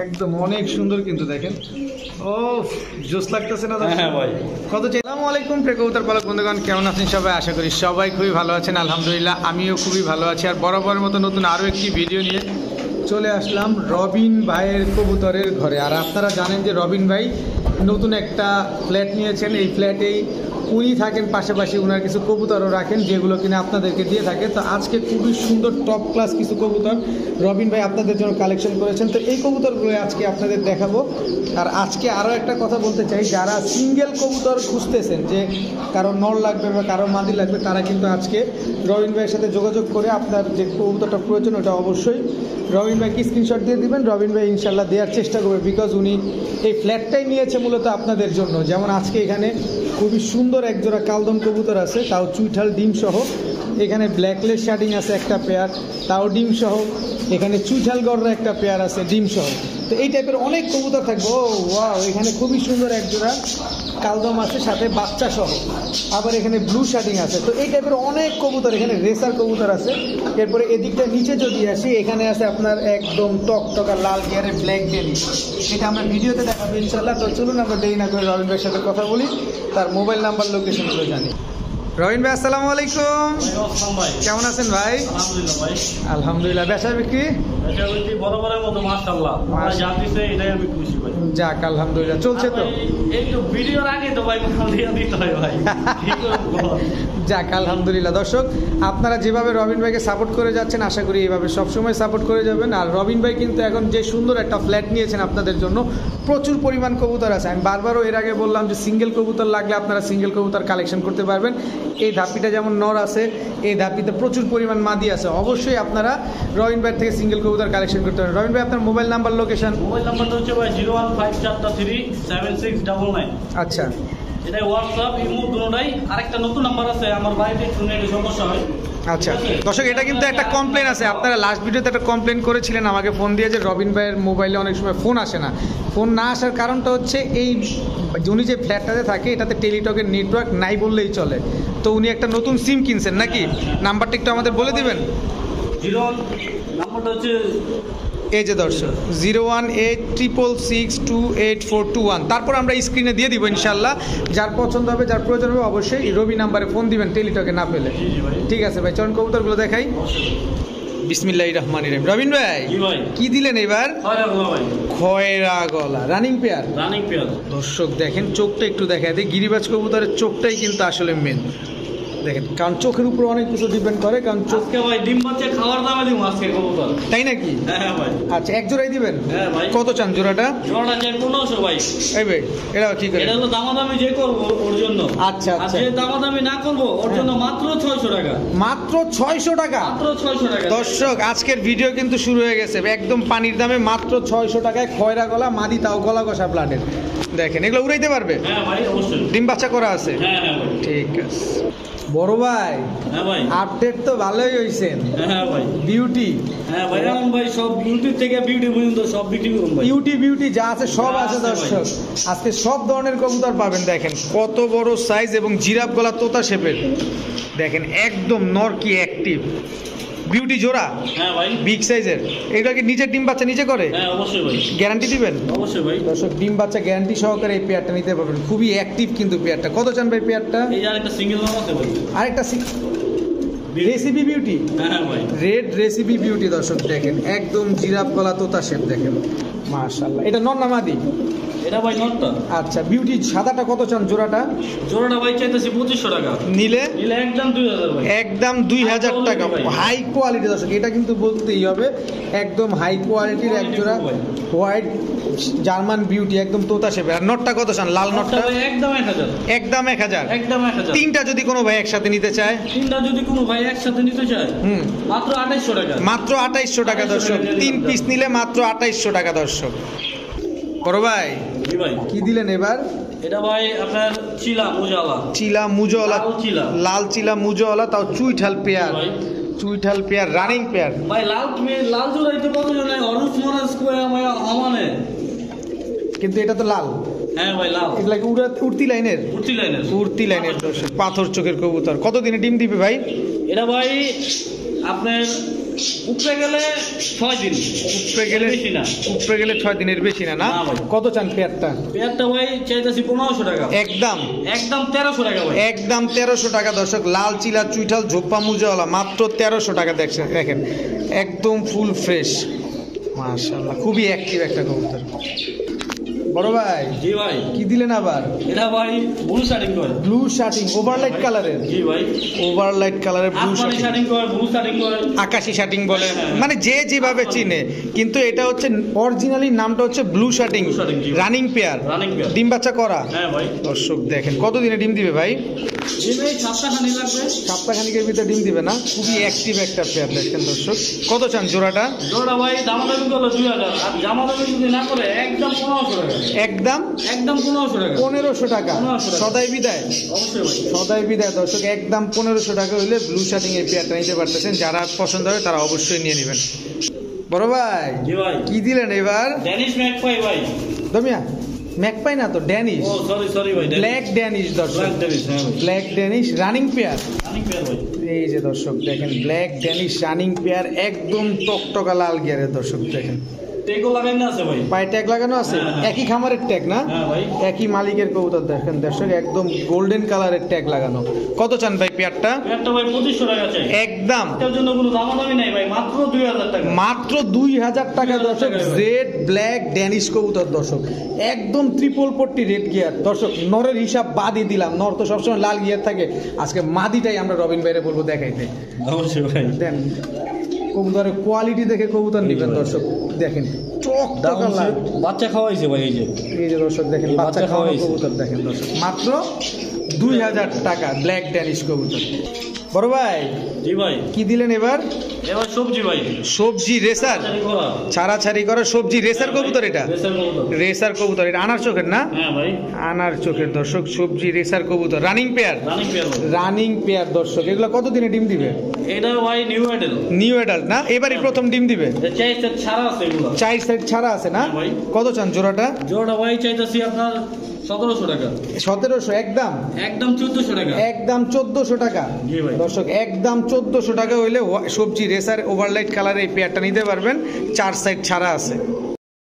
একদম অনেক সুন্দর কিন্তু দেখেন। ও জোস লাগতেছে না? হ্যাঁ ভাই। কত চাই? আসসালামু আলাইকুম প্রিয় কবুতর পালক বন্ধুগণ, কেমন আছেন সবাই? আশা করি সবাই খুবই ভালো আছেন। আলহামদুলিল্লাহ আমিও খুবই ভালো আছি। আর বরাবরের মতো নতুন আরও একটি ভিডিও নিয়ে চলে আসলাম রবিন ভাইয়ের কবুতরের ঘরে। আর আপনারা জানেন যে রবিন ভাই নতুন একটা ফ্ল্যাট নিয়েছেন। এই ফ্ল্যাটেই উনি থাকেন, পাশাপাশি ওনার কিছু কবুতরও রাখেন যেগুলো কিনা আপনাদেরকে দিয়ে থাকে। তো আজকে খুবই সুন্দর টপ ক্লাস কিছু কবুতর রবিন ভাই আপনাদের জন্য কালেকশন করেছেন। তো এই কবুতরগুলো আজকে আপনাদের দেখাবো। আর আজকে আরও একটা কথা বলতে চাই, যারা সিঙ্গেল কবুতর খুঁজতেছেন, যে কারো নর লাগবে বা কারো মাদি লাগবে, তারা কিন্তু আজকে রবিন ভাইয়ের সাথে যোগাযোগ করে আপনার যে কবুতরটা প্রয়োজন ওটা অবশ্যই রবিন ভাইকে স্ক্রিনশট দিয়ে দিবেন। রবিন ভাই ইনশাল্লাহ দেওয়ার চেষ্টা করবে, বিকজ উনি এই ফ্ল্যাটটাই নিয়েছে মূলত আপনাদের জন্য। যেমন আজকে এখানে খুবই সুন্দর একজোড়া কালদম কবুতর আছে, তাও চুইঠাল ডিম সহ। এখানে ব্ল্যাকলেস শার্টিং আছে একটা পেয়ার, তাও ডিম সহ। এখানে চুইঠাল গড়রা একটা পেয়ার আছে ডিম সহ। তো এই টাইপের অনেক কবুতর থাকবে। ও ওয়াও, এখানে খুবই সুন্দর একজোড়া কালদম আছে সাথে বাচ্চা সহ। আবার এখানে ব্লু শার্টিং আছে। তো এই টাইপের অনেক কবুতর, এখানে রেসার কবুতর আছে। এরপরে এদিকটা নিচে যদি আসি, এখানে আছে আপনার একদম টকটকা লাল গিয়ারের ব্ল্যাক বেলি। এটা আমরা ভিডিওতে দেখাবো ইনশাল্লাহ। তো চলুন আমরা দেরি না করে রবিন ভাইয়ের সাথে কথা বলি, তার মোবাইল নাম্বার লোকেশনগুলো জানি। রবিন ভাই আসসালামু আলাইকুম, কেমন আছেন ভাই? আলহামদুলিল্লাহ। বেচা বিক্রি যাক আলহামদুলিল্লাহ চলছে তো। যাক আলহামদুলিল্লাহ। দর্শক, আপনারা যেভাবে রবিন ভাইকে সাপোর্ট করে যাচ্ছেন, আশা করি এইভাবে সবসময় সাপোর্ট করে যাবেন। আর রবিন ভাই কিন্তু এখন যে সুন্দর একটা ফ্ল্যাট নিয়েছেন আপনাদের জন্য, প্রচুর পরিমাণ কবুতর আছে। আমি বারবারও এর আগে বললাম যে সিঙ্গেল কবুতর লাগলে আপনারা সিঙ্গেল কবুতর কালেকশন করতে পারবেন। এই ধাপিটা যেমন নর আছে, এই ধাপিতে প্রচুর পরিমাণ মাদি আছে। অবশ্যই আপনারা রবিন ভাই থেকে সিঙ্গেল কবুতর কালেকশন করতে পারেন। রবিন ভাই আপনার মোবাইল নাম্বার লোকেশন? মোবাইল নাম্বারটা হচ্ছে ভাই 015437699। আচ্ছা, এটা হোয়াটসঅ্যাপ ইমো দুটোটাই। আরেকটা নতুন নাম্বার আছে, আমার বাড়িতে একটু নেটে সমস্যা হয়। আচ্ছা দর্শক, এটা কিন্তু একটা কমপ্লেন আছে। আপনারা লাস্ট ভিডিওতে একটা কমপ্লেন করেছিলেন আমাকে ফোন দিয়ে, যে রবিন ভাইয়ের মোবাইলে অনেক সময় ফোন আসে না। ফোন না আসার কারণটা হচ্ছে এই, উনি যে ফ্ল্যাটটাতে থাকে এটাতে টেলিটকের নেটওয়ার্ক নাই বললেই চলে। তো উনি একটা নতুন সিম কিনছেন নাকি? নাম্বারটা একটু আমাদের বলে দিবেন। নাম্বারটা হচ্ছে এই যে দর্শক 01866628421। তারপর আমরা স্ক্রিনে দিয়ে দিব ইনশাল্লাহ। যার পছন্দ হবে, যার প্রয়োজন হবে, অবশ্যই রবি নাম্বারে ফোন দিবেন টেলিটকে না পেলে। ঠিক আছে ভাই, চলুন কবুতরগুলো দেখাই। বিসমিল্লাহির রহমানির রহিম। রবিন ভাই কি দিলেন এবার? খয়রা গলা রানিং পেয়ার। দর্শক দেখেন চোখটা একটু দেখায় দিই। গিরিবাজ কবুতরের চোখটাই কিন্তু আসলে মেন। দেখেন, কারণ চোখের উপর অনেক কিছু ডিপেন্ড করে। কারণ চোখকে ভাই ডিম বাচ্চা খাওয়ার দামে দিব আজকে কবুতর, তাই নাকি? হ্যাঁ ভাই। আচ্ছা, এক জোড়াই দিবেন? হ্যাঁ ভাই। কত চান জোড়াটা? জোড়াটা চাই 1500 ভাই। এই ভাই এটা কি করে? এটা হলো দামাদামি যে করব ওর জন্য। আচ্ছা আচ্ছা, যে দামাদামি না করব ওর জন্য মাত্র 600 টাকা। মাত্র 600 টাকা? মাত্র 600 টাকা। দর্শক, আজকের ভিডিও কিন্তু শুরু হয়ে গেছে। একদম পানির দামে মাত্র 600 টাকায় খয়রা গলা মাদি, তাও গলা কষা প্লাটের। দেখেন, এগুলো উড়াইতে পারবে? হ্যাঁ ভাই অবশ্যই। ডিম বাচ্চা করা আছে? হ্যাঁ হ্যাঁ ভাই। ঠিক আছে বড় ভাই। হ্যাঁ ভাই, আপডেট তো ভালোই হইছেন। হ্যাঁ ভাই। বিউটি? হ্যাঁ ভাই, রামন ভাই সব বিউটি থেকে বিউটি পর্যন্ত সব বিউটি করুন ভাই। বিউটি যা আছে সব আছে দর্শক। আজকে সব ধরনের কবুতর পাবেন। দেখেন কত বড় সাইজ এবং জিরাফ গলা তোতা শেপের। দেখেন একদম নর কি অ্যাক্টিভ। বিউটি জোড়া? হ্যাঁ ভাই, বিগ সাইজের। এটা কি নিচের ডিম বাচ্চা নিচে করে? হ্যাঁ অবশ্যই ভাই। গ্যারান্টি দিবেন? অবশ্যই ভাই। দর্শক, ডিম বাচ্চা গ্যারান্টি সহকারে এই পেয়ারটা নিতে পারবেন। খুবই অ্যাক্টিভ কিন্তু পেয়ারটা। কত চান ভাই পেয়ারটা? এই যে আরেকটা সিঙ্গেল আছে ভাই। আরেকটা রেসিপি বিউটি? হ্যাঁ ভাই, রেড রেসিপি বিউটি। দর্শক দেখেন একদম জিরাফ গলা তোতা শেপ। দেখেন মাশাআল্লাহ। এটা নর না মাদি? এটা ভাই নরটা। আচ্ছা, বিউটি সাদাটা কত চান জোড়াটা? জোড়াটা ভাই চাইতেছি 2500 টাকা। নিলে একদম 2000 ভাই। একদম 2000 টাকা। হাই কোয়ালিটি দর্শক, এটা কিন্তু বলতেই হবে। একদম হাই কোয়ালিটির এক জোড়া হোয়াইট জার্মান বিউটি, একদম তোতা শেপে। আর নটটা কত চান? লাল নটটা একদম 1000। একদম 1000? একদম 1000। তিনটা যদি কোনো ভাই একসাথে নিতে চায়? তিনটা যদি কোনো ভাই একসাথে নিতে চায় মাত্র 2800 টাকা। মাত্র 2800 টাকা দর্শক। 3 পিস নিলে মাত্র 2800 টাকা দর্শক। বড় ভাই কি দিলেন এবার? এটা ভাই আপনার চিলা মুজওয়ালা লাল চিলা মুজওয়ালা, তাও চুইঠাল পেয়ার। চুইঠাল পেয়ার, রানিং পেয়ার ভাই। লাল জোড়াইতে কত জনে অরুস মরাস কয় আমানে, কিন্তু এটা তো লাল। হ্যাঁ ভাই লাল। এগুলা কি উড়তি লাইনের? উড়তি লাইনের দর্শক, পাথর চোখের কবুতর। কত দিনে ডিম দিবে ভাই? এটা ভাই আপনার উপরে গেলে 6 দিন, উপরে গেলে বেশি না। উপরে গেলে 6 দিনের বেশি না, না না ভাই। কত চান পেয়ারটা? পেয়ারটা ভাই চাইতেছি 1500 টাকা, একদম একদম 1300 টাকা ভাই। একদম 1300 টাকা দর্শক। লাল চিলা চুইঠাল ঝোপ্পা মুজাওয়ালা মাত্র 1300 টাকা দেখছেন, দেখেন একদম ফুল ফ্রেশ মাশাআল্লাহ, খুবই অ্যাক্টিভ একটা কবুতর। বড় ভাই জি ভাই, কি দিলেন আবার? এটা ভাই ব্লু শার্টিং করে। ব্লু শার্টিং ওভারলাইট কালারের, জি ভাই, ওভারলাইট কালারের ব্লু আসমানি শার্টিং, শার্টিং করে, ব্লু শার্টিং করে, আকাশি শার্টিং বলে, হ্যাঁ। মানে যে যেভাবে চিনে, কিন্তু এটা হচ্ছে অরিজিনালি নামটা হচ্ছে ব্লু শার্টিং, Blue shirting, জি। Running pair, running pair. ডিম বাচ্চা করা। হ্যাঁ ভাই, দর্শক দেখেন কতদিনে ডিম দিবে ভাই? দিনে 7টা খানি লাগবে। সপ্তাহখানিকের ভিতরে ডিম দিবে না, খুবই অ্যাক্টিভ একটা পেয়ার দেখেন দর্শক। কত চান জোড়াটা? জোড়া ভাই দামাদামি করলে 2000, আর জামাদামি যদি না করে একদম 1500 টাকা, একদম একদম 1500 টাকা। 1500 টাকা 1500 টাকা। সদাই বিদায়, অবশ্যই ভাই। সদাই বিদায় দর্শক, একদম 1500 টাকা হইলে ব্লু শার্টিং এই পেয়ারটা নিতে পারতেছেন। যারা পছন্দ হবে তারা অবশ্যই নিয়ে নেবেন। বড় ভাই জি ভাই, কি দিলেন এবার? ড্যানিশ ম্যাকপাই ভাই। দমিয়া ম্যাকপাই না তো, ড্যানিশ, ও সরি ভাই, ব্ল্যাক ড্যানিশ দর্শক, ব্ল্যাক ড্যানিশ। হ্যাঁ ভাই, black Danish running pair. Running pair ভাই। এই যে দর্শক দেখেন ব্ল্যাক ড্যানিশ রানিং পেয়ার, একদম টকটকা লাল গিয়ারের দর্শক দেখেন। টেকও লাগাই না আছে ভাই। পায়ে ট্যাগ লাগানো আছে, হ্যাঁ, হ্যাঁ। একই খামারের ট্যাগ না? হ্যাঁ ভাই, একই মালিকের কবুতর দেখেন দর্শক, একদম গোল্ডেন কালারের ট্যাগ লাগানো। কত চান ভাই পেয়ারটা? পেয়ারটা ভাই 2500 টাকা চাই। একদম এটার জন্য কোনো দামাদামি নাই ভাই, মাত্র 2000 টাকা। মাত্র 2000 টাকা 2000 দর্শক। টাকা ভাই। জেড ব্ল্যাক ড্যানিশ কবুতর দর্শক, একদম ট্রিপল পট্টি রেড গিয়ার দর্শক। নরের হিসাব বাদই দিলাম, নর তো সবসময় লাল গিয়ার থাকে, আজকে মাদিটাই আমরা রবিন ভাইরে বলবো দেখাইতে। অবশ্যই ভাই। দেন কবুতরের কোয়ালিটি দেখে কবুতর নেবেন দর্শক, দেখেন টকটকা লাল। বাচ্চা খাওয়াইছে ভাই, এই যে এই যে দর্শক দেখেন এই বাচ্চা বাচ্চা খাওয়ানো খাওয়াইছে। কবুতর দেখেন দর্শক, মাত্র 2000 টাকা ব্ল্যাক ড্যানিশ কবুতর। বড় ভাই জি ভাই, কি দিলেন এবার? এবার সবজি ভাই। সবজি রেসার, ছাড়ি করা। ছাড়াছাড়ি করা সবজি রেসার কবুতর, এটা রেসার কবুতর। রেসার কবুতর, এটা আনার চোখের না? হ্যাঁ ভাই, আনার চোখের দর্শক, সবজি রেসার কবুতর রানিং পেয়ার, রানিং পেয়ার ভাই। রানিং পেয়ার দর্শক। এগুলো কতদিনে ডিম দিবে? এটা ভাই নিউ আইডেল। নিউ অ্যাডাল্ট না, এবারই প্রথম ডিম দিবে। চাই সেট ছাড়া আছে এগুলো। 4 সাইড ছাড়া আছে না? হ্যাঁ ভাই। কত চান জোড়াটা? জোড়া ভাই চাইতেছি আপনার 1700 টাকা, 1700 একদম, একদম 1400 টাকা। একদম 1400 টাকা জি ভাই। দর্শক, একদম 1400 টাকা হইলে সবজি রেসার ওভারলাইট কালার এই পেয়ারটা নিতে পারবেন, 4 সাইড ছাড়া আছে।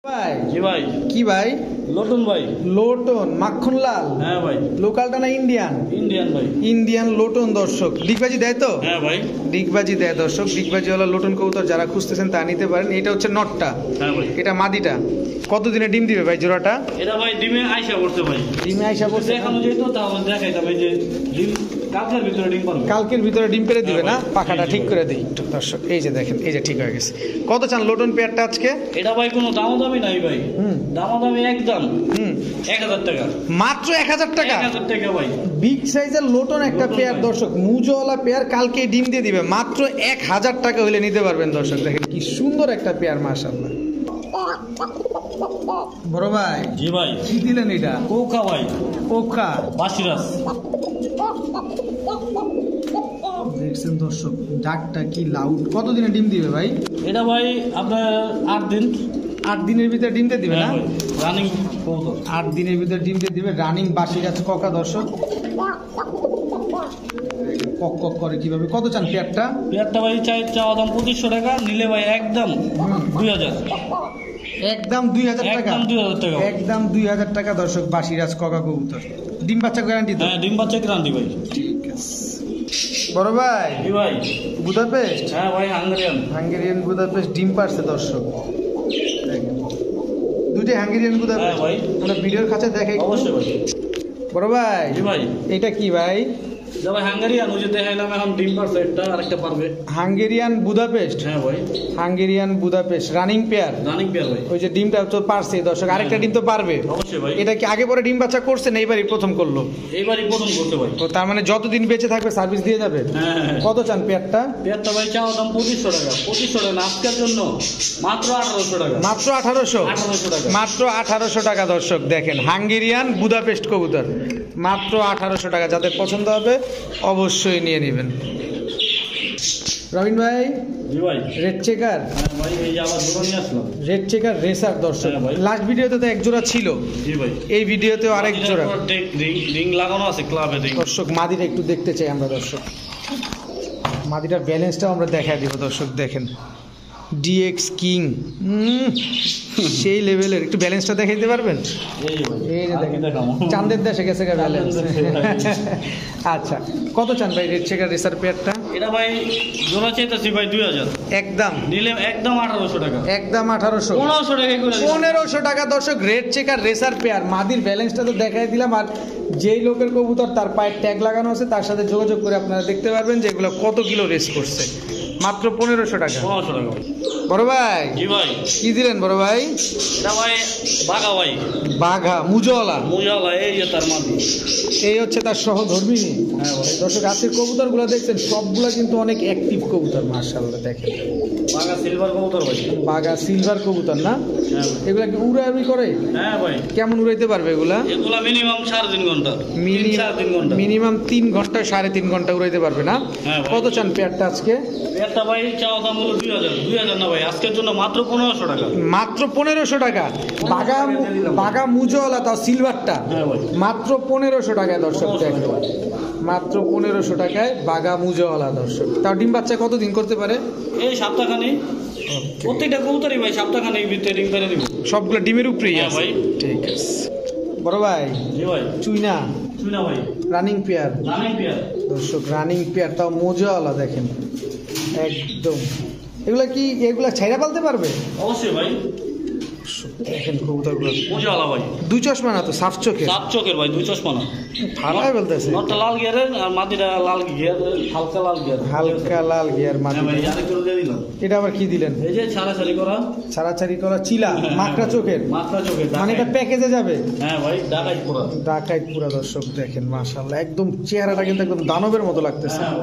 ভাই জি ভাই, কি ভাই? লটন ভাই। লোটন মাখন লাল, হ্যাঁ ভাই, লোকালটা না ইন্ডিয়ান? ইন্ডিয়ান ভাই। ইন্ডিয়ান লোটন দর্শক, ডিগবাজি দেয় তো? হ্যাঁ ভাই, ডিগবাজি দেয় দর্শক, ডিগবাজিওয়ালা লোটন কবুতর যারা খুঁজতেছেন তা নিতে পারেন। এটা হচ্ছে নটটা, হ্যাঁ ভাই। এটা মাদিটা। কতদিনে ডিম দিবে ভাই জোড়াটা? এটা ভাই ডিমে আইসা করতে ভাই। ডিমে আইসা পড়ছে, দেখানো যেত তাহলে দেখাইতাম এই যে ডিম কালকের ভিতরে ডিম পারবে। কালকের ভিতরে ডিম পেরে দিবে না? হ্যাঁ ভাই। পাখাটা জি, ঠিক জি করে দিই একটু দর্শক, এই যে দেখেন, এই যে ঠিক হয়ে গেছে। কত চান লোটন পেয়ারটা আজকে? এটা ভাই কোনো দামাদামি নাই ভাই, হুম। দামাদামি একদম হুম, 1000 টাকা। মাত্র 1000 টাকা। 1000 টাকা ভাই। বিগ সাইজের লোটন একটা লোটন পেয়ার ভাই। দর্শক, মুজওয়ালা পেয়ার, কালকে ডিম দিয়ে দিবে, মাত্র 1000 টাকা হলে নিতে পারবেন দর্শক। দেখেন কি সুন্দর একটা পেয়ার মাশাআল্লাহ। বড় ভাই জি ভাই, কি দিলেন এটা? কোকা ভাই, কোকা বাসিরাস। দেখছেন দর্শক, ডাকটা কি লাউড। কতদিনে ডিম দিবে ভাই? এটা ভাই আপনার 8 দিন। 8 দিনের ভিতরে ডিম দিয়ে দিবে না? রানিং কবুতর। 8 দিনের ভিতরে ডিম দিয়ে দিবে, রানিং বাসি গাছ ককা দর্শক। কক কক করে কিভাবে। কত চান পেয়ারটা? পেয়ারটা ভাই চাওয়া দাম 2500 টাকা, নিলে ভাই একদম 2000। একদম 2000 টাকা, একদম 2000 টাকা। একদম 2000 টাকা দর্শক, বাসিরাজ ককা কবুতর। ডিম বাচ্চা গ্যারান্টি তো? হ্যাঁ, ডিম বাচ্চা গ্যারান্টি ভাই। ঠিক আছে। বড় ভাই জি ভাই, বুদাপেস্ট, হ্যাঁ ভাই, হাঙ্গেরিয়ান। হাঙ্গেরিয়ান বুদাপেস্ট ডিম পারছে দর্শক, দেখেন দুইটাই হাঙ্গেরিয়ান বুদাপেস্ট। হ্যাঁ ভাই। আমরা ভিডিওর কাছে দেখে একটু। অবশ্যই ভাই। বড় ভাই জি ভাই, এটা কি ভাই? যা ভাই হাঙ্গেরিয়ান, ওই যে দেখাইলাম এখন ডিম পারছে একটা, আরেকটা পারবে। হাঙ্গেরিয়ান বুদাপেস্ট, হ্যাঁ ভাই, Hungarian Budapest running pair. Running pair ভাই। ওই যে ডিমটা তো পারছে দর্শক, আরেকটা ডিম তো পারবে। অবশ্যই ভাই, এটা কি আগে পরে ডিম বাচ্চা করছে না এইবারই প্রথম করলো? এইবারই প্রথম করতে ভাই। তো তার মানে যতদিন বেঁচে থাকবে সার্ভিস দিয়ে যাবে। হ্যাঁ, হ্যাঁ। কত চান পেয়ারটা? পেয়ারটা ভাই চাওয়া দাম 2500 টাকা। 2500 টাকা না, আজকের জন্য মাত্র 1800 টাকা। মাত্র 1800, 1800 টাকা। মাত্র 1800 টাকা দর্শক। দেখেন হাঙ্গেরিয়ান বুদাপেস্ট কবুতর, মাত্র 1800 টাকা। যাদের পছন্দ হবে অবশ্যই নিয়ে নেবেন। রবিন ভাই জি ভাই, রেড চেকার, হ্যাঁ ভাই, এই যে আবার দুটো নিয়ে আসলাম। রেড চেকার রেসার দর্শক। হ্যাঁ ভাই। লাস্ট ভিডিওতে তো এক জোড়া ছিল, জি ভাই, এই ভিডিওতেও আরেক জোড়া। রিং লাগানো আছে ক্লাবে রিং। দর্শক মাদিটা একটু দেখতে চাই আমরা দর্শক। মাদিটার ব্যালেন্সটাও আমরা দেখাই দিব দর্শক, দেখেন ডিএক্স কিং সেই লেভেলের। একটু ব্যালেন্সটা দেখাইতে পারবেন? এই যে দেখেন চাঁদের দেশে গেছে গা ব্যালেন্স। আচ্ছা, কত চান ভাই রেড চেকার রেসার পেয়ারটা? এটা ভাই জোড়া চাইতেছি ভাই 2000, একদম নিলে একদম 1800 টাকা, একদম 1800, 1500 টাকা করে 1500 টাকা দর্শক রেড চেকার রেসার পেয়ার। মাদির ব্যালেন্সটা তো দেখাই দিলাম, আর যেই লোকের কবুতর তার পায়ের ট্যাগ লাগানো আছে তার সাথে যোগাযোগ করে আপনারা দেখতে পারবেন যে এগুলো কত কিলো রেস করছে। মাত্র 1500 টাকা। 1500 টাকা। বড় ভাই জি ভাই, কি দিলেন বড় ভাই? এটা ভাই বাঘা ভাই, বাঘা মুজওয়ালা। মুজালা, এই যে তার মাদি, এই হচ্ছে তার সহধর্মিনী। হ্যাঁ ভাই। দর্শক আজকের কবুতরগুলো দেখছেন সবগুলা কিন্তু অনেক অ্যাক্টিভ কবুতর, মাশাআল্লাহ দেখেন। বাঘা সিলভার কবুতর ভাই, বাঘা সিলভার কবুতর না? হ্যাঁ ভাই। এগুলা কি উড়াউড়ি করে? হ্যাঁ ভাই। কেমন উড়াইতে পারবে এগুলা? এগুলা মিনিমাম 3.5 ঘন্টা, 3.5 ঘন্টা, মিনিমাম 3 ঘন্টা 3.5 ঘন্টা উড়াইতে পারবে না? হ্যাঁ ভাই। কত চান পেয়ারটা আজকে? একটা ভাই চাওয়া দাম হলো 2000, 2000 না ভাই, আজকের জন্য মাত্র 1500 টাকা। মাত্র 1500 টাকা। বাঘা বাঘা মুজওয়ালা, তাও সিলভারটা হ্যাঁ ভাই। মাত্র 1500 টাকায় দর্শক দেখেন, মাত্র 1500 টাকায় বাঘা মুজওয়ালা দর্শক। তাও ডিম বাচ্চা কতদিন করতে পারে? এই সপ্তাহখানি, প্রত্যেকটা কবুতরই ভাই সপ্তাহখানি ভিতরে ডিম পেরে দিব। সবগুলো ডিমের উপরেই হ্যাঁ আছে ভাই। ঠিক আছে। বড় ভাই জি ভাই, চুইনা শুনা ভাই, রানিং পেয়ার রানিং পেয়ার, দর্শক, রানিং পেয়ার তাও মোজাওয়ালা দেখেন একদম। এগুলা ছাইরা পালতে পারবে? অবশ্যই ভাই। দেখেন কবুতরগুলো মুজালা ভাই, দুই চশমা না তো, সাফ চোখে সাত চোখের ভাই, 2 চশমা না, ফাড়ায় বলতেছে। নটটা লাল গিয়ারের আর মাদিটা লাল গিয়ার, হালকা লাল গিয়ার, হালকা লাল গিয়ার হ্যাঁ মাটি। ভাই, আরেক করে দিয়ে দিলাম। এটা আবার কি দিলেন? এই যে ছাড়াছাড়ি করা, ছাড়াছাড়ি করা চিলা, হ্যাঁ, মাকড়া চোখের, মাত্রা চোখের, মানে এটা প্যাকেজে যাবে। হ্যাঁ ভাই, ডাকাই পুরা, ডাকাইত পুরা দর্শক দেখেন মাশাআল্লাহ, একদম চেহারাটা কিন্তু একদম দানবের মতো লাগতেছে। হ্যাঁ।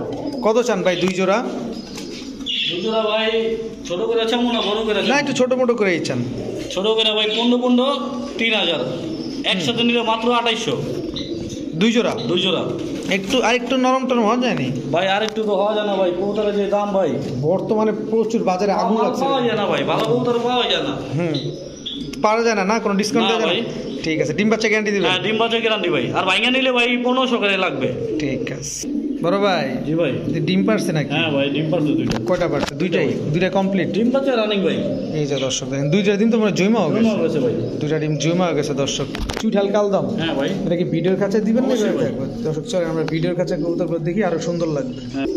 কত চান ভাই দুই জোড়া? দুজোড়া ভাই ছোট করে চামু না বড় করে? না একটু ছোট মোটো করে চান। ছোট করে ভাই 15 3000, একসাথে নিলে মাত্র 2800। দুই জোড়া? দুই জোড়া। একটু আর একটু নরম টরম হওয়া যায়নি ভাই? আর একটু তো হওয়া যায় না ভাই, কবুতরের যে দাম ভাই, বর্তমানে প্রচুর বাজারে আগুন লাগছে। পাওয়া যায় না ভাই, ভালো কবুতর পাওয়া যায় না। পারা যায় না, না কোনো ডিসকাউন্ট না দেওয়া যায় ভাই। না? ঠিক আছে, ডিম বাচ্চা গ্যারান্টি দিবেন? হ্যাঁ, ডিম বাচ্চা গ্যারান্টি ভাই, আর ভাইঙ্গা নিলে ভাই 1500 করে লাগবে। ঠিক আছে বড় ভাই। জি ভাই। ডিম পারছে নাকি? হ্যাঁ ভাই, ডিম পারছে দুইটা। কয়টা পারছে? দুইটাই? দুইটা কমপ্লিট? ডিম বাচ্চা রানিং ভাই। এই যে দর্শক দেখেন দুইটা ডিম তো মানে জৈমা হয়ে জমা গেছে। হয়েছে ভাই। দুইটা ডিম জৈমা হয়ে গেছে দর্শক। চুইঠাল কালদম হ্যাঁ ভাই। এটা কি ভিডিওর কাছে দিবেন না? অবশ্যই ভাই। দর্শক চলেন আমরা ভিডিওর কাছে কবুতর দেখি, আরো সুন্দর লাগবে। হ্যাঁ।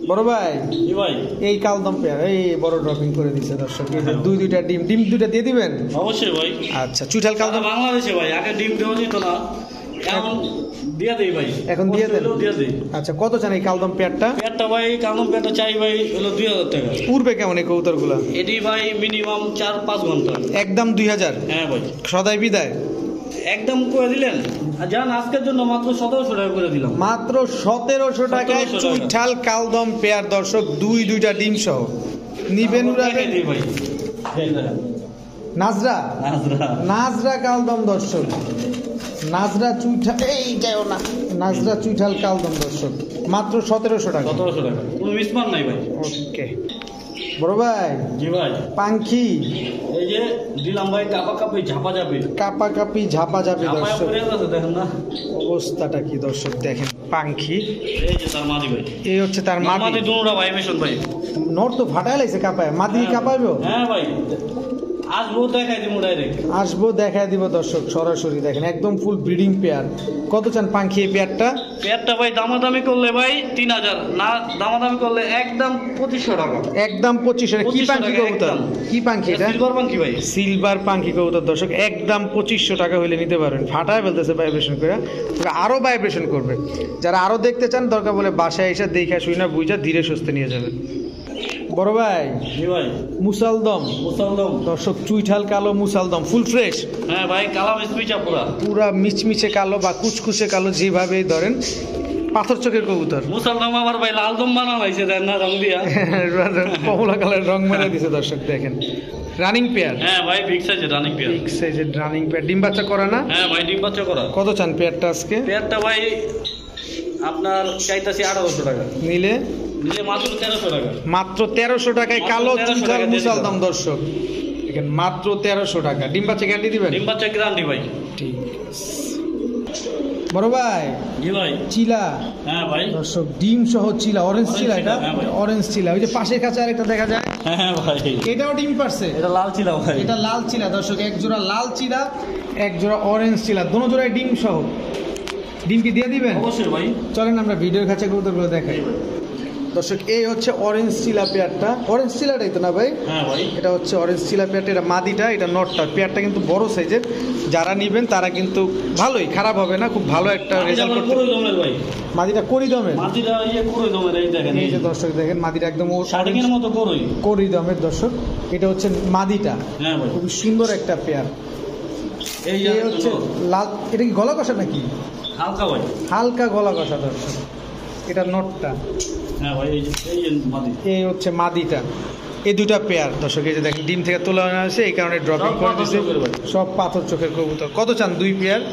বড় ভাই জি ভাই। এই কালদম পেয়ার এই বড় ড্রপিং করে দিছে দর্শক। এই যে দুইটা ডিম দুইটা দিয়ে দিবেন? অবশ্যই ভাই। আচ্ছা, চুইঠাল কালদম বাংলাদেশে ভাই আগে ডিম দেওয়া যেত না, এখন দিয়া দেই ভাই, এখন দিয়ে দেন? দিয়া দেই। আচ্ছা, কত চান এই কালদম পেয়ারটা? পেটটা ভাই, কানুন পেটটা চাই ভাই হলো 2000 টাকা। উড়বে কেমন এই কবুতরগুলা? এটি ভাই মিনিমাম 4-5 ঘন্টা। একদম 2000? হ্যাঁ ভাই। সদাই বিদায়? একদম করে দিলেন, আর যান আজকের জন্য মাত্র 1700 টাকা করে দিলাম। মাত্র 1700 টাকায় 1700 টাকা। চুইঠাল কালদম পেয়ার দর্শক, দুইটা ডিম সহ নিবেন উড়াবেন। দেখাই দিই ভাই, এই দেখেন। নাজরা নাজরা। নাজরা কালদম দর্শক, নাজরা চুইঠাল, এই যাও না, নাজরা চুইঠাল কালদম দর্শক, মাত্র 1700 টাকা। 1700 টাকা, কোনো মিসমান নাই ভাই। ওকে বড় ভাই। জি ভাই। পাঙ্খি এই যে দিলাম ভাই, কাপা কাপি ঝাপা ঝাপি, কাপাকাপি ঝাপা যাবে ঝাপায় দর্শক। পড়ে আছে দেখেন না অবস্থাটা কি দর্শক দেখেন। পাঙ্খি এই যে তার মাদি ভাই, এই হচ্ছে তার মাদি মাদি। দুনোটা ভাই মিশন ভাই। নর তো ফাটাই লাগছে কাপায়, মাদি কাপাইবো? হ্যাঁ ভাই, আসবো দেখাই দিব ডাইরেক্ট। আসবো দেখায় দিব দর্শক সরাসরি দেখেন, একদম ফুল ব্রিডিং পেয়ার। কত চান পাঙ্খি এই পেয়ারটা? পেয়ারটা ভাই দামাদামি করলে ভাই 3000, না দামাদামি করলে একদম 2500 টাকা। একদম 2500। কি 2500 পাঙ্খি টাকা কবুতর? একদম। কি পাঙ্খি এটা? সিলভার পাঙ্কি ভাই। সিলভার পাঙ্খি কবুতর দর্শক, একদম 2500 টাকা হইলে নিতে পারবেন। ফাটায় ফেলতেছে ভাইব্রেশন করে, তবে আরো ভাইব্রেশন করবে। যারা আরো দেখতে চান দরকার বলে বাসায় এসে দেখা শুই না বুঝা ধীরে সুস্থে নিয়ে যাবেন। বড় ভাই জি ভাই। মুসালদম মুসালদম দর্শক, চুইঠাল কালো মুসালদম ফুল ফ্রেশ, হ্যাঁ ভাই, কালাম স্পিচা পুরা পুরা মিচমিচে কালো বা কুচকুচে কালো, যেভাবেই ধরেন পাথর চোখের কবুতর। মুসালদম আমার ভাই লালদম বানা হয়েছে দেন না রং দিয়া, কমলা কালার রং মানে দিছে দর্শক দেখেন। Running pair? হ্যাঁ ভাই, বিগ সাইজের রানিং পেয়ার। বিগ সাইজের রানিং পেয়ার, ডিম বাচ্চা করা না? হ্যাঁ ভাই, ডিম বাচ্চা করা। কত চান পেয়ারটা আজকে? পেয়ারটা ভাই আপনার চাইতাছি 1800 টাকা, নিলে নিলে মাত্র 1300 টাকা। মাত্র 1300 টাকায় মাত্র কালো 1300 চুইঠাল টাকা দিয়ে মুসালদম দিলাম। দর্শক দেখেন, মাত্র 1300 টাকা। ডিম বাচ্চা গ্যারান্টি দিবেন? ডিম বাচ্চা গ্যারান্টি ভাই। ঠিক আছে। বড় ভাই জি ভাই। চিলা হ্যাঁ ভাই। দর্শক ডিম সহ চিলা, অরেঞ্জ চিলা, এটা হ্যাঁ ভাই। অরেঞ্জ চিলা। ওই যে পাশের কাছে আরেকটা দেখা যায়, হ্যাঁ ভাই। এটাও ডিম পারছে। এটা লাল চিলা ভাই। এটা লাল চিলা দর্শক, এক জোড়া লাল চিলা, এক জোড়া অরেঞ্জ চিলা, দোনো জোড়ায় ডিম সহ। ডিম কি দিয়ে দিবেন? অবশ্যই ভাই। চলেন আমরা ভিডিওর কাছে কবুতরগুলো দেখাই। দর্শক এই হচ্ছে অরেঞ্জ চিলা পেয়ারটা, অরেঞ্জ চিলাটাই তো না ভাই? হ্যাঁ ভাই। এটা হচ্ছে অরেঞ্জ চিলা পেয়ারটা, এটা মাদিটা, এটা নটটা। পেয়ারটা কিন্তু বড় সাইজের, যারা নেবেন তারা কিন্তু ভালোই, খারাপ হবে না, খুব ভালো একটা রেজাল্ট করতে। ভাই মাদিটা করিদমের, মাটিটা ইয়ে করে দমের, এই দেখেন এই যে দর্শক দেখেন মাদিটা একদম শার্টিংয়ের মতো করই। করিদমের দর্শক। এটা হচ্ছে মাদিটা, হ্যাঁ ভাই। খুব সুন্দর একটা পেয়ার। এই এই হচ্ছে লাল, এটা কি গলা কষা নাকি? হালকা ভাই। হালকা গলা কষা দর্শক। এটা নটটা। হ্যাঁ ভাই। এই যে মাটি। এই হচ্ছে মাদিটা। এই দুটা পেয়ার দর্শক, এই যে দেখেন ডিম থেকে তোলা হয়েছে, এই কারণে ড্রপিং করে দিচ্ছে। সব পাথর চোখের কবুতর। কত চান দুই পেয়ার?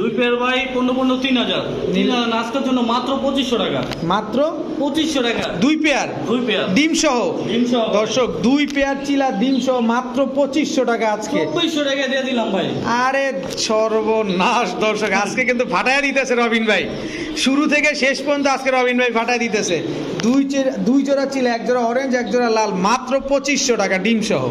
দুই পেয়ার ভাই 15 3000। 3000 আজকের জন্য মাত্র 2500 টাকা। মাত্র 2500 টাকা দুই পেয়ার, দুই পেয়ার ডিম সহ। ডিম সহ দর্শক দুই পেয়ার চিলা ডিম সহ মাত্র 2500 টাকা আজকে। 2400 টাকা দিয়ে দিলাম ভাই। আরে সর্বনাশ দর্শক, আজকে কিন্তু ফাটায় দিতেছে রবিন ভাই, শুরু থেকে শেষ পর্যন্ত আজকে রবিন ভাই ফাটায় দিতেছে। দুই জোড়া চিলা, এক জোড়া অরেঞ্জ, এক জোড়া লাল, মাত্র 2500 টাকা ডিম সহ।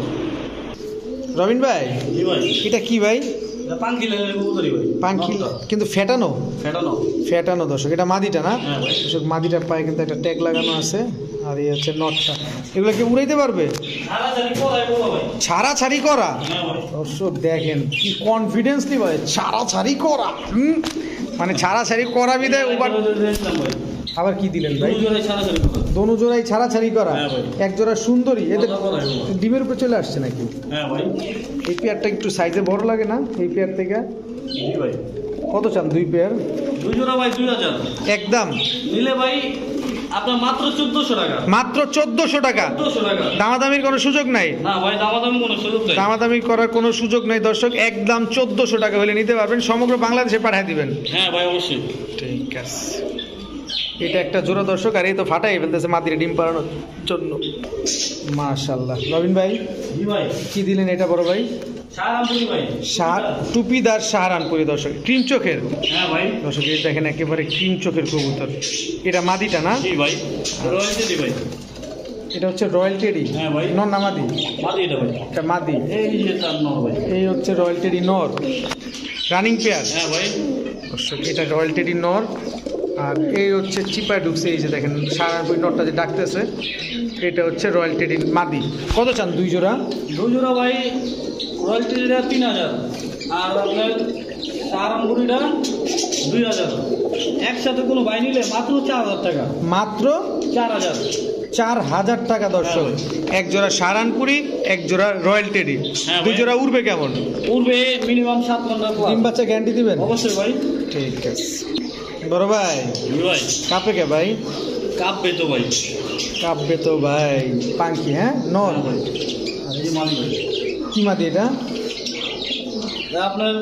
রবিন ভাই জি ভাই। এটা কি ভাই? এটা পাঙ্কি লেনের কবুতরই ভাই। পাঙ্কি কিন্তু ফেটানো, ফেটানো। ফেটানো দর্শক। এটা মাদিটা না? হ্যাঁ ভাই। দর্শক মাদিটার পায়ে কিন্তু একটা ট্যাগ লাগানো আছে, আর এই হচ্ছে নটটা। এগুলো কি উড়াইতে পারবে? ছাড়াছাড়ি করাই বলো ভাই। ছাড়াছাড়ি করা হ্যাঁ ভাই। দর্শক দেখেন কি কনফিডেন্সলি ভাই, ছাড়াছাড়ি করা। মানে ছাড়াছাড়ি করা বিদায় ওভার। দিলাম ভাই। আবার কি দিলেন ভাই? দুই জোড়াই ছাড়াছাড়ি করা। দোনো জোড়াই ছাড়াছাড়ি করা। হ্যাঁ ভাই। এক জোড়া সুন্দরী, এদের কথা বলাই বলো। ডিমের উপরে চলে আসছে নাকি? হ্যাঁ ভাই। এই পেয়ারটা একটু সাইজে বড় লাগে না এই পেয়ার থেকে? জি ভাই। কত চান দুই পেয়ার? দুই জোড়া ভাই 2000। একদম নিলে ভাই আপনার মাত্র 1400 টাকা। মাত্র 1400 টাকা। 1400 টাকা। দামাদামির কোনো সুযোগ নাই? না ভাই, দামাদামি কোনো সুযোগ নেই। দামাদামি করার কোনো সুযোগ নেই দর্শক, একদম 1400 টাকা হলে নিতে পারবেন, সমগ্র বাংলাদেশে পাঠিয়ে দিবেন। হ্যাঁ ভাই অবশ্যই। ঠিক আছে। এটা একটা জোড়া দর্শক, আর এই তো ফাটাই ফেলতেছে মাদিরে ডিম পাড়ানোর জন্য। মাশাআল্লাহ। রবিন ভাই জি ভাই। কি দিলেন এটা বড় ভাই? শাহরামপুরি ভাই। টুপিদার সাহারানপুরি দর্শক, ক্রিম চোখের। হ্যাঁ ভাই। দর্শক এই দেখেন একেবারে ক্রিম চোখের কবুতর। এটা মাদিটা না? জি ভাই। রয়্যালটি দি ভাই। এটা হচ্ছে রয়্যাল টেডি। হ্যাঁ ভাই। নর না মাদি? মাদি এটা ভাই। এটা মাদি। এই যে তার নর ভাই। এই হচ্ছে রয়্যাল টেডি নর, রানিং পেয়ার। হ্যাঁ ভাই। দর্শক এটা রয়্যাল টেডি নর, আর এই হচ্ছে চিপায় ঢুকছে, এই যে দেখেন সাহারানপুরি নরটা যে ডাকতেছে, এটা হচ্ছে রয়্যাল টেডি মাদি। কত চান দুই জোড়া? দুই জোড়া ভাই রয়্যালটিটা 3000, আর আপনার শাহরামপুরিটা 2000। একসাথে কোনো ভাই নিলে মাত্র 4000 টাকা। মাত্র 4000। 4000 টাকা দর্শক। এক জোড়া সাহারানপুরি, এক জোড়া রয়্যাল টেডি। হ্যাঁ দুই ভাই। জোড়া উড়বে কেমন? পূর্বে মিনিমাম 7 ঘন্টা পর। ডিম বাচ্চা গ্যারান্টি দিবেন? অবশ্যই ভাই। ঠিক আছে বড় ভাই। জি ভাই। কাপে কে ভাই? কাঁপবে তো ভাই। কাপবে তো ভাই। পাঙ্কি হ্যাঁ নর। ভাই। আর এই মাদি ভাই। কি মাদি এটা? আপনার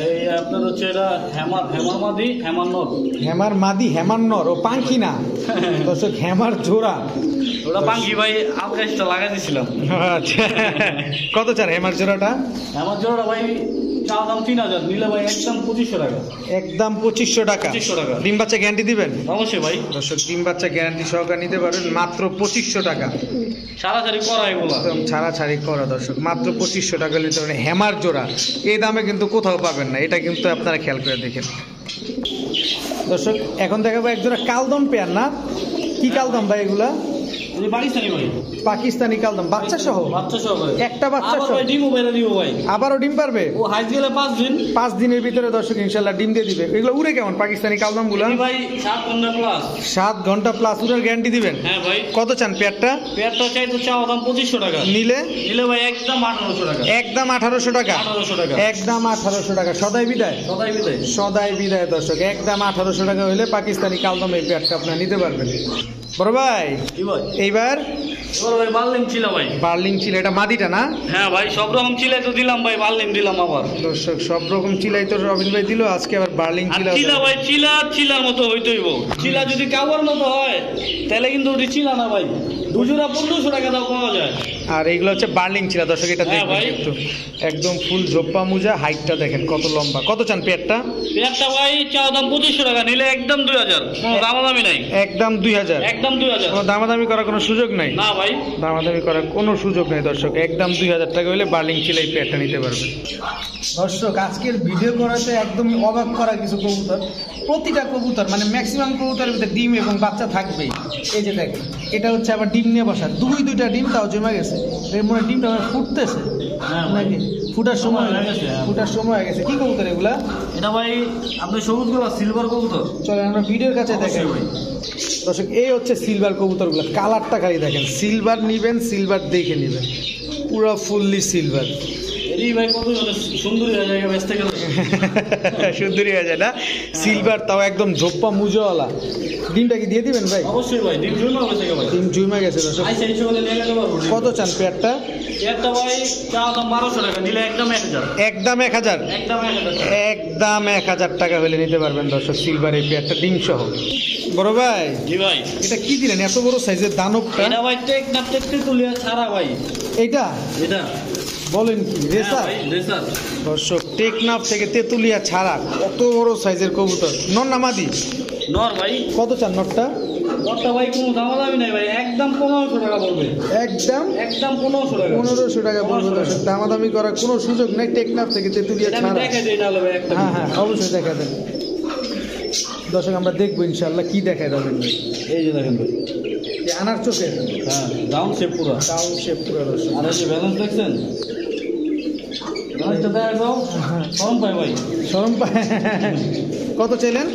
এই আপনার হচ্ছে এটা হেমার মাদি, হেমার নর। হেমার মাদি, হেমার নর। ও পাঙ্কি না দর্শক, হেমার জোড়া। ওটা পাঙ্কি ভাই আকাশটা লাগাই দিয়েছিলাম। আচ্ছা কত চান হেমার জোড়াটা? হেমার জোড়াটা ভাই চা দাম 3000, নিলে ভাই একদম 2500 টাকা। একদম 2500 টাকা। 2500 টাকা। ডিম বাচ্চা গ্যারান্টি দিবেন? অবশ্যই ভাই। দর্শক ডিম বাচ্চা গ্যারান্টি সহকারে নিতে পারবেন মাত্র 2500 টাকা। সারাসারি করা এগুলো। একদম ছাড়াছাড়ি করা দর্শক, মাত্র 2500 টাকা নিতে পারবেন হেমার জোড়া। এই দামে কিন্তু কোথাও পাবেন না, এটা কিন্তু আপনারা খেয়াল করে দেখেন দর্শক। এখন দেখাবো এক জোড়া কালদম পেয়ার না? কি কালদম ভাই এগুলা? এই পাকিস্তানি ভাই। পাকিস্তানি কালদম, বাচ্চা সহ? বাচ্চা সহ ভাই। একটা বাচ্চা আবার সহ? ভাই ডিমও বেড়ে দিব ভাই। আবারও ডিম পারবে? ও হাইজ গেলে 5 দিন। 5 দিনের ভিতরে দর্শক ইনশাল্লাহ ডিম দিয়ে দিবে। এগুলো উড়ে কেমন পাকিস্তানি কালদম গুলা? এই ভাই 7 ঘন্টা প্লাস। 7 ঘন্টা প্লাস উড়ার গ্যারান্টি দিবেন? হ্যাঁ ভাই। কত চান পেয়ারটা? পেয়ারটা চাইতো চাওয়া দাম 2500 টাকা। নিলে? নিলে ভাই একদম 1800 টাকা। একদম 1800 টাকা। 1800 টাকা। একদম 1800 টাকা। সদাই বিদায়? সদাই বিদায়। সদাই বিদায় দর্শক। একদম 1800 টাকা হলে পাকিস্তানি কালদম এই পেয়ারটা আপনারা নিতে পারবেন। বড় ভাই কি ভাই? এইবার এবার ভাই বার্লিং ছিল ভাই। বার্লিং চিলা, এটা মাদিটা না? হ্যাঁ ভাই, সব রকম চিলাই তো দিলাম ভাই, বার্লিং দিলাম আবার। দর্শক সব রকম চিলাই তো রবিন ভাই দিল, আজকে আবার বার্লিং আর চিলা। চিলা ভাই, চিলার মতো হইতেইব। চিলা যদি কাওয়ার মতো হয় তাহলে কিন্তু ওটি চিলা না ভাই, দুজোড়া 1500 টাকা দাও পাওয়া যায়। আর এইগুলো হচ্ছে বার্লিং চিলা দর্শক, এটা হ্যাঁ দেখবেন ভাই। একটু একদম ফুল ঝোপ্পা মুজা, হাইটটা দেখেন কত লম্বা। কত চান পেয়ারটা? পেয়ারটা ভাই চাও দাম 2500 টাকা, নিলে একদম 2000, কোনো দামাদামি নাই। একদম 2000, একদম 2000। কোনো দামাদামি করার কোনো সুযোগ নাই? না ভাই, দামাদামি করার কোনো সুযোগ নেই দর্শক, একদম 2000 টাকা হলে বার্লিং চিলাই পেয়ারটা নিতে পারবেন। দর্শক আজকের ভিডিও করাতে একদম অবাক করা কিছু কবুতর, প্রতিটা কবুতর মানে ম্যাক্সিমাম কবুতরের ভিতরে ডিম এবং বাচ্চা থাকবেই। এই যে দেখেন, এটা হচ্ছে আবার ডিম নিয়ে বসা, দুইটা ডিম তাও জমা গেছে। এর মনে ডিমটা আবার ফুটতেছে হ্যাঁ ভাই। নাকি? ফুটার সময় হয়ে গেছে, হ্যাঁ। ফুটার সময় হয়ে গেছে। কি কবুতর এগুলা? এটা ভাই আপনি সবুজ গুলো সিলভার কবুতর। চলেন আমরা ভিডিওর কাছে দেখাই। অবশ্যই ভাই। দর্শক এই হচ্ছে সিলভার কবুতরগুলো, কালারটা খালি দেখেন। সিলভার নিবেন, সিলভার দেখে নেবেন, পুরো ফুললি সিলভার। এই ভাই কত সুন্দরী হয়ে যায় ব্যস্তে গেলে। সুন্দরী হয়ে যায় না? সিলভার, তাও একদম ঝোপ্পা মুজোওয়ালা। ডিমটা কি দিয়ে দিবেন ভাই? অবশ্যই ভাই, ডিম জন্য হবে থেকে ভাই। ডিম জুইমা গেছে দর্শক। আইসা এই সকালে নিয়ে গেলে পারবো। কত চান পেয়ারটা? পেয়ারটা ভাই চাও দাম 1200 টাকা, নিলে একদম 1000। একদম 1000, একদম 1000। একদম 1000 টাকা হলে নিতে পারবেন দর্শক, সিলভার এই পেয়ারটা ডিম সহ। বড় ভাই জি ভাই, এটা কি দিলেন এত বড় সাইজের দানবটা? এটা ভাই টেকনাফ টেকতে তুলিয়া ছাড়া ভাই। এইটা এটা বলেন কি রেসার? হ্যাঁ ভাই, রেসার। দর্শক টেকনাফ থেকে তেতুলিয়া ছাড়া কত বড় সাইজের কবুতর। নর না মাদি? নর ভাই। কত চান নরটা? নরটা ভাই কোনো দামাদামি নাই ভাই, একদম 1500 টাকা পড়বে। একদম একদম 1500 টাকা। 1500 টাকা পড়বে দর্শক, দামাদামি করার কোনো সুযোগ নেই। টেকনাফ থেকে তেতুলিয়া এটা আমি ছাড়া। দেখাই দিই নাহলে ভাই একটা। হ্যাঁ হ্যাঁ অবশ্যই দেখা দেন দর্শক, আমরা দেখবো ইনশাল্লাহ কি দেখায় দেবেন। এই যে দেখেন ভাই, আনার চোখে হ্যাঁ ডাউন শেপ পুরো। ডাউন শেপ পুরো দর্শক। আর এই যে ব্যালেন্স দেখছেন, ব্যালেন্সটা দেখা যাও, শরম পাই ভাই। শরম পায়। কত চাইলেন?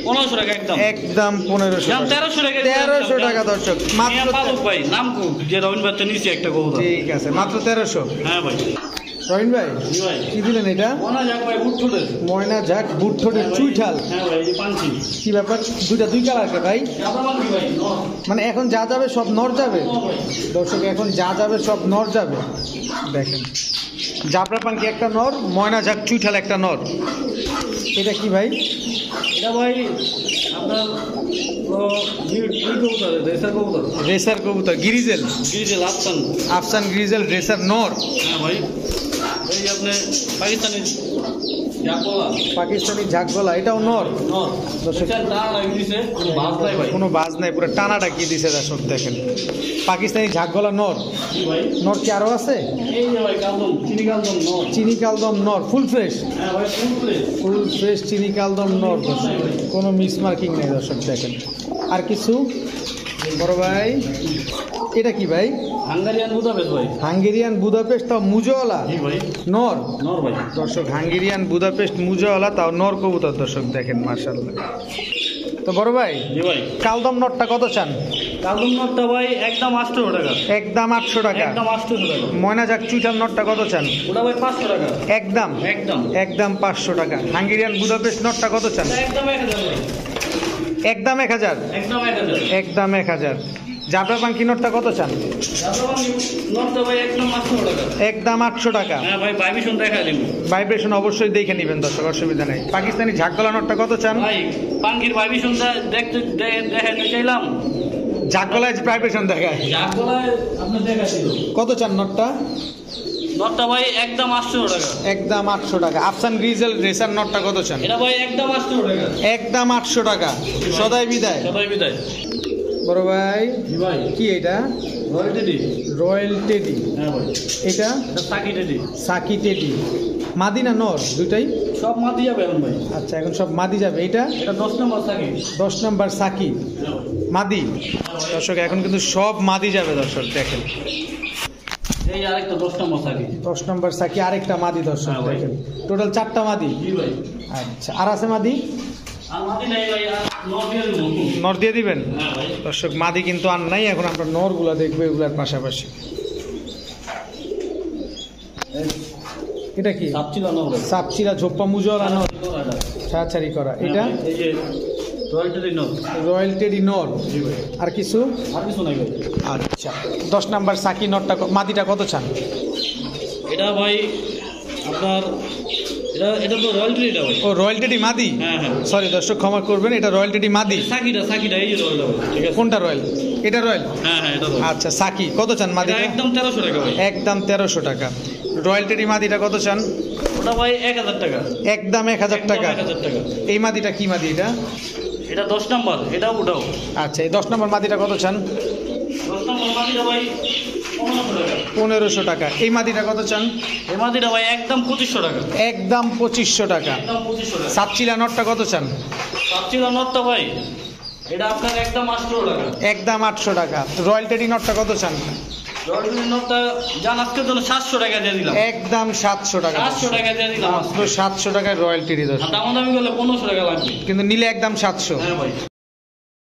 1500 টাকা একদম। একদম 1500 দাম টাকা। 1300 টাকা। 1300 টাকা দর্শক, মাত্র। পালক ভাই নাম যে রবিন বাচ্চা নিচে একটা কবুতর। ঠিক আছে, মাত্র 1300। হ্যাঁ ভাই। রবিন ভাই জি ভাই, কি দিলেন এটা? মনে যাক ভাই বুট ঠোঁটের। ময়না ঝাক বুট ঠোঁটের চুইঠাল। হ্যাঁ ভাই, এই পাঞ্চি। কি ব্যাপার? দুই কালার কে ভাই? আবার পাঞ্চি ভাই, নর। মানে এখন যা যাবে সব নর যাবে নর ভাই। দর্শক, এখন যা যাবে সব নর যাবে। দেখেন জাবরা পাঙ্কি একটা নর, ময়না ঝাক চুইঠাল একটা নর। এটা কি ভাই? এটা ভাই আপনার কবুতর, রেসার কবুতর। রেসার কবুতর, গ্রিজেল, গিরিজেল আফসান। আফসান গ্রিজেল রেসার নর। হ্যাঁ ভাই, এই আপনি পাকিস্তানি জাকলা। পাকিস্তানি ঝাকগলা, এটাও নর। নর। দর্শক এটা ডান লাগি দিছে, কোনো ভাত নাই ভাই। কোনো বাজ নাই, পুরো টানাটা কি দিছে দর্শক দেখেন। পাকিস্তানি ঝাকগলা নর। জি ভাই, নর কি আরো আছে? এই যে ভাই কালদম, চিনি কালদম নর। চিনি কালদম নর, ফুল ফ্রেশ, হ্যাঁ ভাই, ফুল প্লেট। ফুল ফ্রেশ চিনি কালদম নর দর্শক, কোনো মিস মার্কিং নেই দর্শক দেখেন। আর কিছু বড় ভাই? এটা কি ভাই? হাঙ্গারিয়ান বুদাপেস্ট ভাই। হাঙ্গেরিয়ান বুদাপেস্ট, তাও মুজোওয়ালা জি ভাই, নর। নর ভাই। দর্শক হাঙ্গেরিয়ান বুদাপেস্ট মুজোওয়ালা, তাও নর কবুতর দর্শক দেখেন মাশাআল্লাহ। তো বড় ভাই জি ভাই, কালদম নরটা কত চান? কালদম নরটা ভাই একদম 800 টাকা। একদম 800 টাকা। একদম 800 টাকা। ময়না ঝাক চুইঠাল নরটা কত চান? ওটা ভাই 500 টাকা। একদম একদম। একদম 500 টাকা। হাঙ্গেরিয়ান বুদাপেস্ট নরটা কত চান? এটা একদম 1000 ভাই। একদম 1000। একদম 1000। একদম 1000। জাবরা পাঙ্কি নটটা কত চান? নরটা ভাই একদম 800 টাকা। একদম 800 টাকা। হ্যাঁ ভাই, ভাইব্রেশন দেখা দিব। ভাইব্রেশন অবশ্যই দেখে নেবেন দর্শক, অসুবিধা নেই। পাকিস্তানি ঝাকগলা নটটা কত চান? ভাই পাঙ্কির ভাইব্রেশন দেখতে দেখাতে চাইলাম। ঝাকগলায় ভাইব্রেশন দেখায়। জাগলায় আপনি দেখাছিল। কত চান নটটা? নরটা ভাই একদম 800 টাকা। একদম 800 টাকা। আফসান গ্রিজেল রেসার নটটা কত চান? এটা ভাই একদম 800 টাকা। একদম 800 টাকা। সদাই বিদায়। সবাই বিদায়। বড় ভাই জি ভাই, কি এটা? Royal teddy. Royal teddy. হ্যাঁ ভাই, এটা এটা সাকি টেডি। Psaki teddy. মাদি না নর দুইটাই? সব মাটি যাবে এখন ভাই। আচ্ছা এখন সব মাদি যাবে। এটা এটা 10 নম্বর সাকি। 10 নাম্বার সাকি মাদি। দর্শক এখন কিন্তু সব মাদি যাবে দর্শক দেখেন। এই আরেকটা 10 নম্বর সাকি। 10 নম্বর সাকি আরেকটা মাদি দর্শক হ্যাঁ ভাই। দেখেন। টোটাল 4টা মাদি। জি ভাই, আচ্ছা আর আছে মাদি? আর মাটি নাই ভাই, আর নর দিয়ে দেবো। নর দিয়ে দিবেন? হ্যাঁ ভাই, দর্শক মাদি কিন্তু আর নাই, এখন আমরা নরগুলা দেখবো এগুলার পাশাপাশি। এটা কি? সাপচিলা নর ভাই। সাপচিরা ঝোপ্পা মুজোয়ালা নর, ছাড়াছাড়ি করা। এটা এই যে রয়্যালটি নর। রয়্যাল টেডি নর। জি ভাই। আর কিছু? আর কিছু নাই ভাই। আচ্ছা 10 নাম্বার সাকি নটটা মাদিটা কত চান? এটা ভাই আপনার এটা তো রয়্যালটিটা ভাই। ও রয়্যাল টেডি মাদি? হ্যাঁ হ্যাঁ। সরি দর্শক ক্ষমা করবেন, এটা রয়্যাল টেডি মাদি। সাকিটা এই যে রয়্যালটা ভাই। ঠিক আছে। কোনটা রয়্যাল? এটা রয়্যাল? হ্যাঁ হ্যাঁ এটা রয়্যাল। আচ্ছা সাকি কত চান এটা মাদিটা? একদম 1300 টাকা ভাই। একদম 1300 টাকা। রয়্যাল টেডি মাদিটা কত চান? ওটা ভাই 1000 টাকা। একদম 1000 টাকা। 1000 টাকা। এই মাদিটা কি মাদি এটা? এটা 10 নাম্বার, এটাও ওটাও। আচ্ছা এই 10 নম্বর মাদিটা কত চান? 10 নাম্বার মাদিটা ভাই 1500 টাকা। 1500 টাকা। এই মাদিটা কত চান? এই মাদিটা ভাই একদম 2500 টাকা। একদম 2500 টাকা। একদম 2500 টাকা। সাতচিলা নটটা কত চান? সাতচিলা নটটা ভাই এটা আপনার একদম 800 টাকা। একদম 800 টাকা। রয়্যাল টেডি নটটা কত চান? রয়্যালটি নটটা জান আজকের জন্য 700 টাকা দিয়ে দিলাম। একদম 700 টাকা। 700 টাকা দিয়ে দিলাম। মাত্র 700 টাকায় রয়্যাল টেডি দর্শক, দামাদামি করলে 1500 টাকা লাগবে। কিন্তু নিলে একদম 700। হ্যাঁ ভাই।